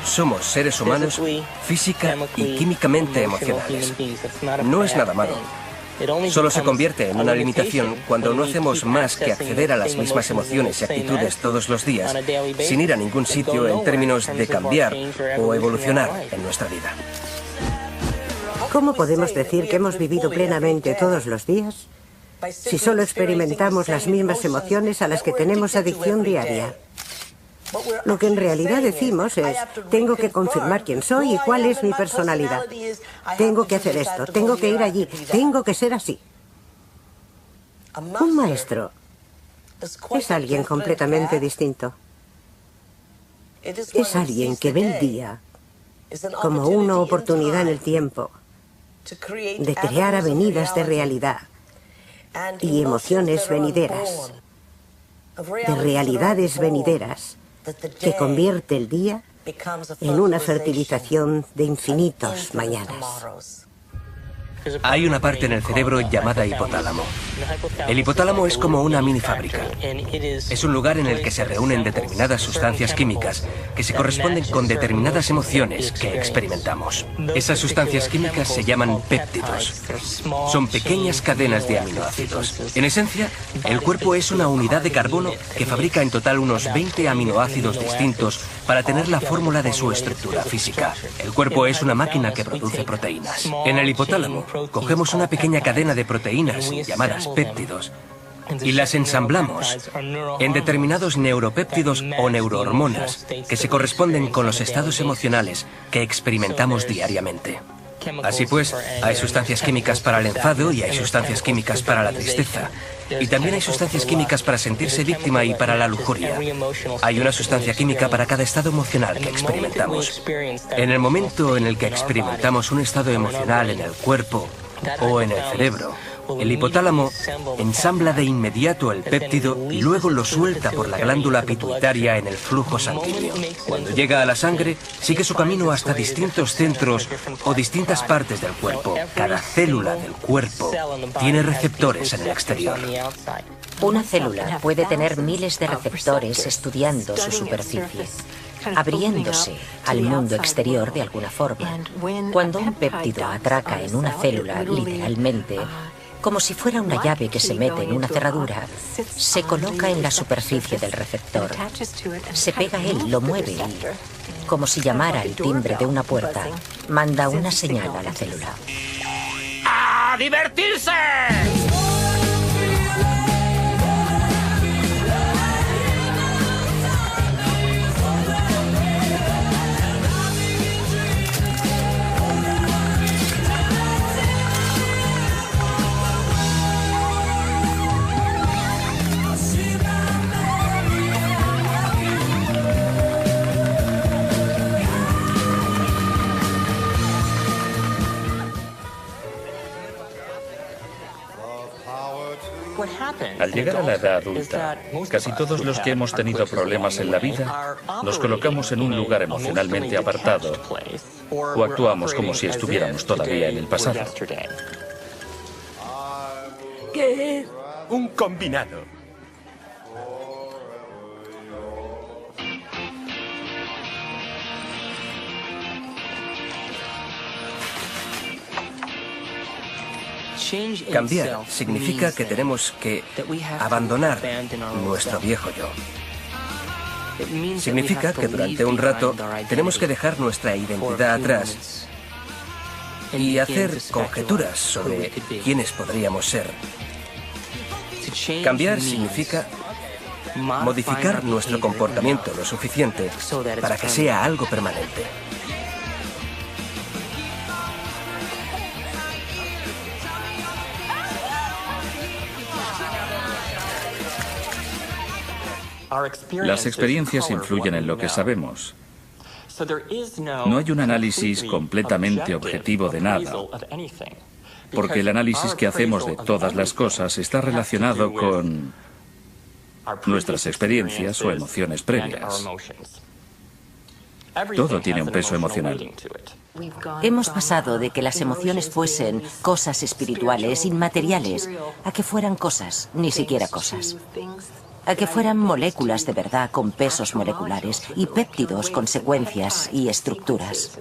Somos seres humanos física y químicamente emocionales. No es nada malo. Solo se convierte en una limitación cuando no hacemos más que acceder a las mismas emociones y actitudes todos los días, sin ir a ningún sitio en términos de cambiar o evolucionar en nuestra vida. ¿Cómo podemos decir que hemos vivido plenamente todos los días si solo experimentamos las mismas emociones a las que tenemos adicción diaria? Lo que en realidad decimos es, tengo que confirmar quién soy y cuál es mi personalidad. Tengo que hacer esto, tengo que ir allí, tengo que ser así. Un maestro es alguien completamente distinto. Es alguien que ve el día como una oportunidad en el tiempo de crear avenidas de realidad y emociones venideras, de realidades venideras, que convierte el día en una fertilización de infinitos mañanas. Hay una parte en el cerebro llamada hipotálamo. El hipotálamo es como una mini fábrica. Es un lugar en el que se reúnen determinadas sustancias químicas que se corresponden con determinadas emociones que experimentamos. Esas sustancias químicas se llaman péptidos. Son pequeñas cadenas de aminoácidos. En esencia, el cuerpo es una unidad de carbono que fabrica en total unos 20 aminoácidos distintos para tener la fórmula de su estructura física. El cuerpo es una máquina que produce proteínas. En el hipotálamo, cogemos una pequeña cadena de proteínas llamadas péptidos y las ensamblamos en determinados neuropéptidos o neurohormonas que se corresponden con los estados emocionales que experimentamos diariamente. Así pues, hay sustancias químicas para el enfado y hay sustancias químicas para la tristeza. Y también hay sustancias químicas para sentirse víctima y para la lujuria. Hay una sustancia química para cada estado emocional que experimentamos. En el momento en el que experimentamos un estado emocional en el cuerpo o en el cerebro, el hipotálamo ensambla de inmediato el péptido y luego lo suelta por la glándula pituitaria en el flujo sanguíneo. Cuando llega a la sangre, sigue su camino hasta distintos centros o distintas partes del cuerpo. Cada célula del cuerpo tiene receptores en el exterior. Una célula puede tener miles de receptores estudiando su superficie, abriéndose al mundo exterior de alguna forma. Cuando un péptido atraca en una célula, literalmente, como si fuera una llave que se mete en una cerradura, se coloca en la superficie del receptor. Se pega a él, lo mueve y, como si llamara al timbre de una puerta, manda una señal a la célula. ¡A divertirse! Al llegar a la edad adulta, casi todos los que hemos tenido problemas en la vida nos colocamos en un lugar emocionalmente apartado o actuamos como si estuviéramos todavía en el pasado. ¿Qué es un combinado? Cambiar significa que tenemos que abandonar nuestro viejo yo. Significa que durante un rato tenemos que dejar nuestra identidad atrás y hacer conjeturas sobre quiénes podríamos ser. Cambiar significa modificar nuestro comportamiento lo suficiente para que sea algo permanente. Las experiencias influyen en lo que sabemos. No hay un análisis completamente objetivo de nada, porque el análisis que hacemos de todas las cosas está relacionado con nuestras experiencias o emociones previas. Todo tiene un peso emocional. Hemos pasado de que las emociones fuesen cosas espirituales, inmateriales, a que fueran cosas, ni siquiera cosas. a que fueran moléculas de verdad con pesos moleculares y péptidos con secuencias y estructuras.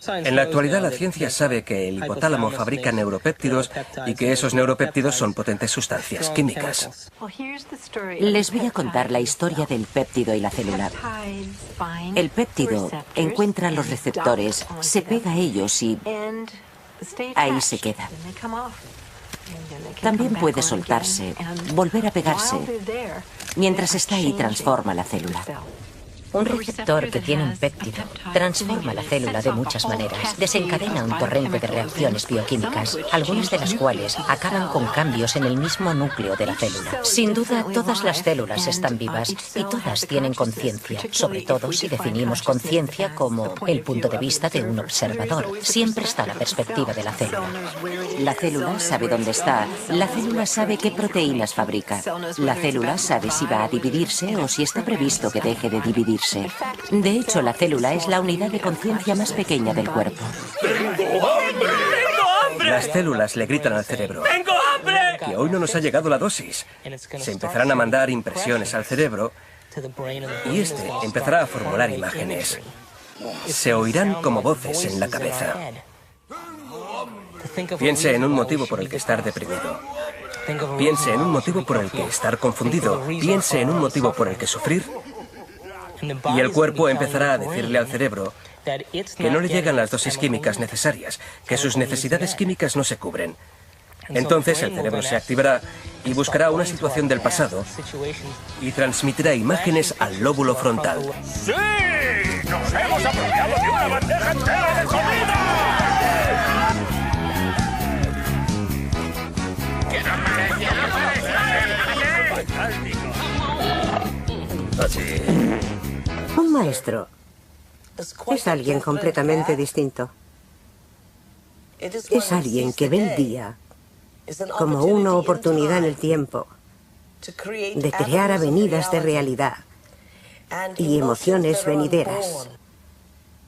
En la actualidad la ciencia sabe que el hipotálamo fabrica neuropéptidos y que esos neuropéptidos son potentes sustancias químicas. Les voy a contar la historia del péptido y la célula. El péptido encuentra los receptores, se pega a ellos y ahí se queda. También puede soltarse, volver a pegarse. Mientras está ahí, transforma la célula. Un receptor que tiene un péptido transforma la célula de muchas maneras, desencadena un torrente de reacciones bioquímicas, algunas de las cuales acaban con cambios en el mismo núcleo de la célula. Sin duda, todas las células están vivas y todas tienen conciencia, sobre todo si definimos conciencia como el punto de vista de un observador. Siempre está la perspectiva de la célula. La célula sabe dónde está, la célula sabe qué proteínas fabrica, la célula sabe si va a dividirse o si está previsto que deje de dividirse. De hecho, la célula es la unidad de conciencia más pequeña del cuerpo. ¡Tengo hambre! ¡Tengo hambre! Las células le gritan al cerebro ¡Tengo hambre! que hoy no nos ha llegado la dosis. Se empezarán a mandar impresiones al cerebro y este empezará a formular imágenes. Se oirán como voces en la cabeza. Piense en un motivo por el que estar deprimido. Piense en un motivo por el que estar confundido. Piense en un motivo por el que sufrir. Y el cuerpo empezará a decirle al cerebro que no le llegan las dosis químicas necesarias, que sus necesidades químicas no se cubren. Entonces el cerebro se activará y buscará una situación del pasado y transmitirá imágenes al lóbulo frontal. ¡Sí! ¡Nos hemos apropiado de una bandeja entera de comida! Así. Un maestro es alguien completamente distinto. Es alguien que ve el día como una oportunidad en el tiempo de crear avenidas de realidad y emociones venideras,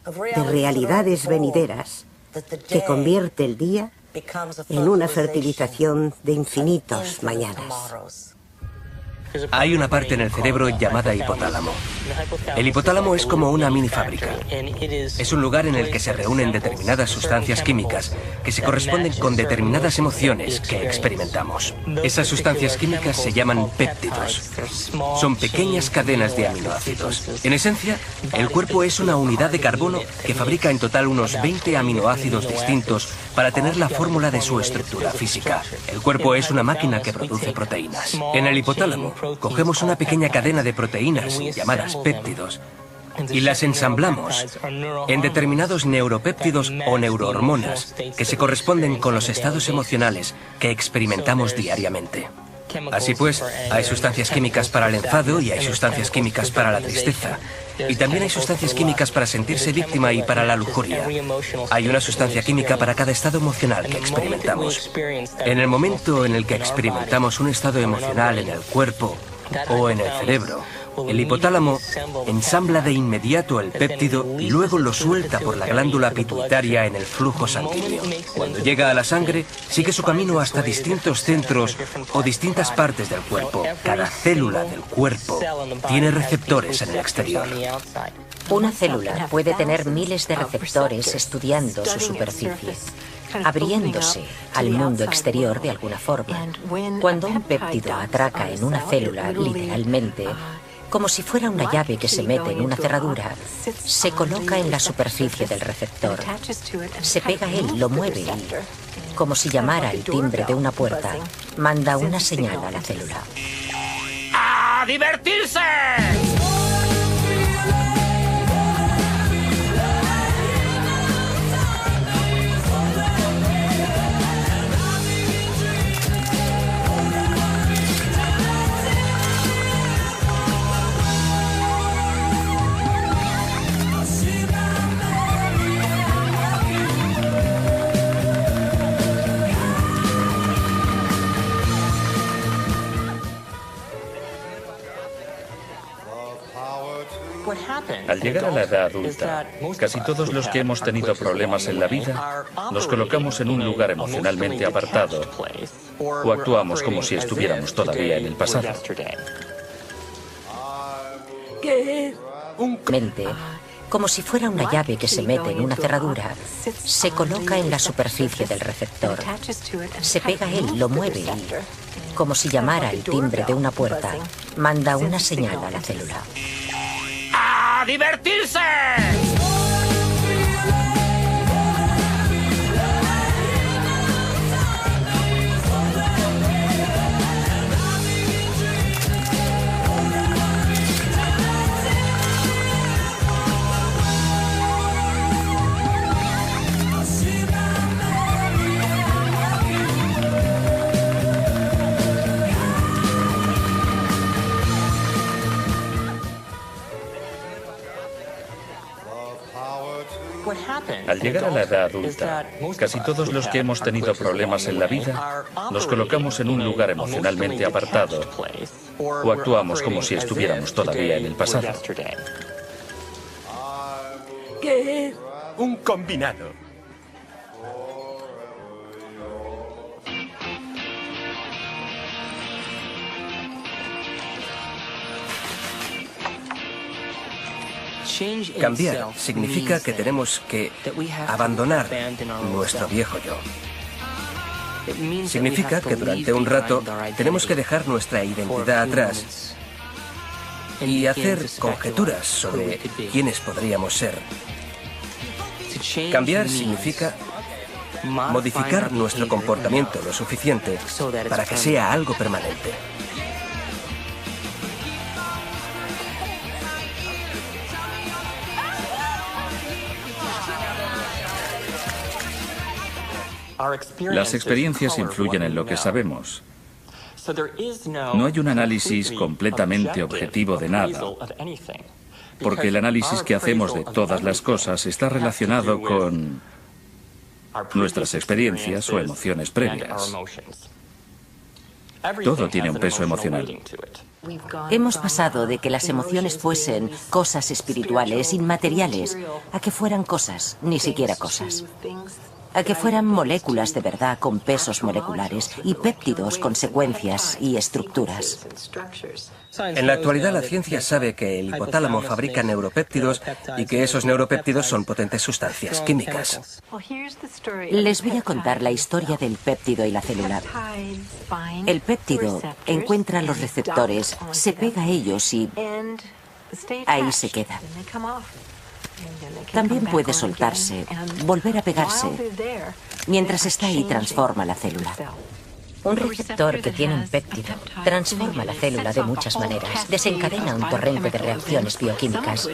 de realidades venideras, que convierte el día en una fertilización de infinitos mañanas. Hay una parte en el cerebro llamada hipotálamo. El hipotálamo es como una mini fábrica. Es un lugar en el que se reúnen determinadas sustancias químicas que se corresponden con determinadas emociones que experimentamos. Esas sustancias químicas se llaman péptidos. Son pequeñas cadenas de aminoácidos. En esencia, el cuerpo es una unidad de carbono que fabrica en total unos 20 aminoácidos distintos para tener la fórmula de su estructura física. El cuerpo es una máquina que produce proteínas. En el hipotálamo, cogemos una pequeña cadena de proteínas llamadas péptidos y las ensamblamos en determinados neuropéptidos o neurohormonas que se corresponden con los estados emocionales que experimentamos diariamente. Así pues, hay sustancias químicas para el enfado y hay sustancias químicas para la tristeza. Y también hay sustancias químicas para sentirse víctima y para la lujuria. Hay una sustancia química para cada estado emocional que experimentamos. En el momento en el que experimentamos un estado emocional en el cuerpo o en el cerebro, el hipotálamo ensambla de inmediato el péptido y luego lo suelta por la glándula pituitaria en el flujo sanguíneo. Cuando llega a la sangre, sigue su camino hasta distintos centros o distintas partes del cuerpo. Cada célula del cuerpo tiene receptores en el exterior. Una célula puede tener miles de receptores estudiando su superficie, abriéndose al mundo exterior de alguna forma. Cuando un péptido atraca en una célula, literalmente, como si fuera una llave que se mete en una cerradura, se coloca en la superficie del receptor. Se pega a él, lo mueve y, como si llamara al timbre de una puerta, manda una señal a la célula. ¡A divertirse! Al llegar a la edad adulta, casi todos los que hemos tenido problemas en la vida nos colocamos en un lugar emocionalmente apartado o actuamos como si estuviéramos todavía en el pasado. Mente, como si fuera una llave que se mete en una cerradura, se coloca en la superficie del receptor. Se pega a él, lo mueve y, como si llamara el timbre de una puerta, manda una señal a la célula. ¡A divertirse! Al llegar a la edad adulta, casi todos los que hemos tenido problemas en la vida nos colocamos en un lugar emocionalmente apartado o actuamos como si estuviéramos todavía en el pasado. ¿Qué es? Un combinado. Cambiar significa que tenemos que abandonar nuestro viejo yo. Significa que durante un rato tenemos que dejar nuestra identidad atrás y hacer conjeturas sobre quiénes podríamos ser. Cambiar significa modificar nuestro comportamiento lo suficiente para que sea algo permanente. Las experiencias influyen en lo que sabemos. No hay un análisis completamente objetivo de nada, porque el análisis que hacemos de todas las cosas está relacionado con nuestras experiencias o emociones previas. Todo tiene un peso emocional. Hemos pasado de que las emociones fuesen cosas espirituales, inmateriales, a que fueran cosas, ni siquiera cosas. A que fueran moléculas de verdad con pesos moleculares y péptidos con secuencias y estructuras. En la actualidad la ciencia sabe que el hipotálamo fabrica neuropéptidos y que esos neuropéptidos son potentes sustancias químicas. Les voy a contar la historia del péptido y la célula. El péptido encuentra los receptores, se pega a ellos y ahí se queda. También puede soltarse, volver a pegarse. Mientras está ahí, transforma la célula. Un receptor que tiene un péptido transforma la célula de muchas maneras, desencadena un torrente de reacciones bioquímicas.